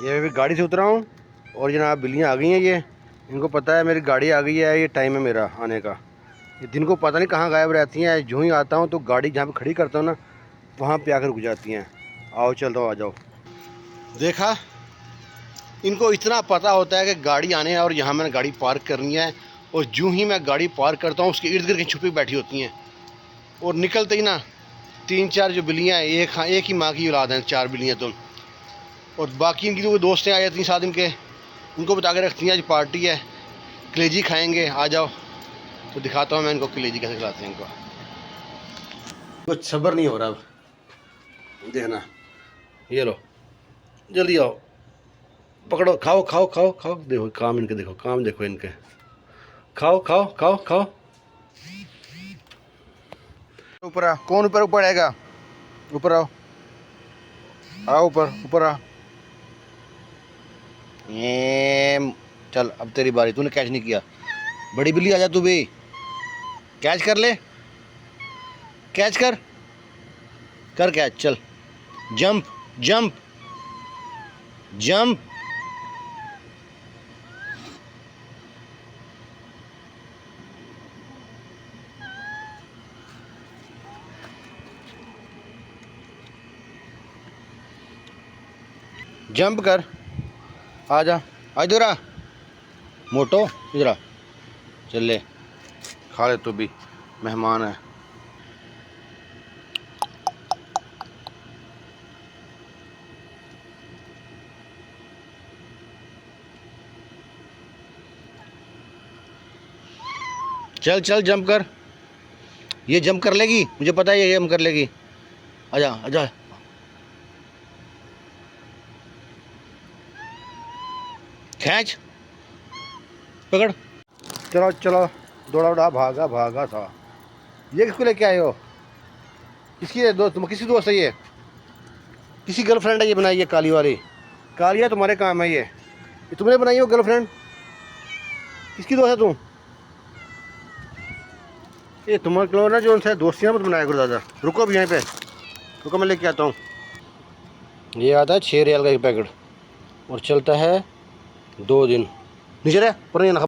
ये अभी गाड़ी से उतरा हूँ और जनाब बिल्लियाँ आ गई हैं। ये इनको पता है मेरी गाड़ी आ गई है, ये टाइम है मेरा आने का। ये दिन को पता नहीं कहाँ गायब रहती हैं। जो ही आता हूँ तो गाड़ी जहाँ पे खड़ी करता हूँ ना वहाँ पे आकर रुक जाती हैं। आओ चल दो, आ जाओ। देखा, इनको इतना पता होता है कि गाड़ी आने है और यहाँ मैंने गाड़ी पार्क करनी है। और जो ही मैं गाड़ी पार्क करता हूँ उसके इर्द गिर्द छुपी बैठी होती हैं। और निकलते ही ना 3-4 जो बिल्लियाँ हैं, एक ही माँ की औलाद हैं 4 बिल्लियाँ तो। और बाकी इनकी जो दोस्तें आ जाती हैं साथ इनके, उनको बता के रखती हैं आज पार्टी है, कलेजी खाएंगे, आ जाओ। तो दिखाता हूँ मैं इनको कलेजी कैसे खिलाते हैं इनको। कुछ सब्र नहीं हो रहा अब, देखना। ये लो, जल्दी आओ, पकड़ो, खाओ खाओ खाओ खाओ। देखो काम इनके, देखो काम देखो इनके। खाओ खाओ खाओ खाओ। ऊपर आ, कौन ऊपर ऊपर आएगा? ऊपर आओ, आओ ऊपर ऊपर आ। ये चल, अब तेरी बारी, तूने कैच नहीं किया। बड़ी बिल्ली आजा, तू भी कैच कर ले, कैच कर कर कैच, चल जंप जंप जंप। जंप कर, आजा, आ इधर आ मोटो, इधर आ, चल ले खा ले, तू भी मेहमान है। चल चल जंप कर, ये जंप कर लेगी, मुझे पता है ये जंप कर लेगी। आजा आजा, खींच, पकड़, चलो चलो, दौड़ा उड़ा, भागा भागा था। ये किसको लेके आए हो? किसकी है दोस्त? किसी दोस्त है ये? किसी गर्लफ्रेंड है ये बनाई है? काली वाली कालिया तुम्हारे काम है ये तुमने बनाई हो गर्लफ्रेंड? किसकी दोस्त है तू? ये तुम्हारे लोग ना जो उनसे दोस्तियाँ मत बनाया करो ज़्यादा। रुको अब यहीं पे, रुको मैं लेके आता हूँ। ये आता है 6 रियाल का एक पैकेट और चलता है 2 दिन। नीचे रहे पर नहीं ना।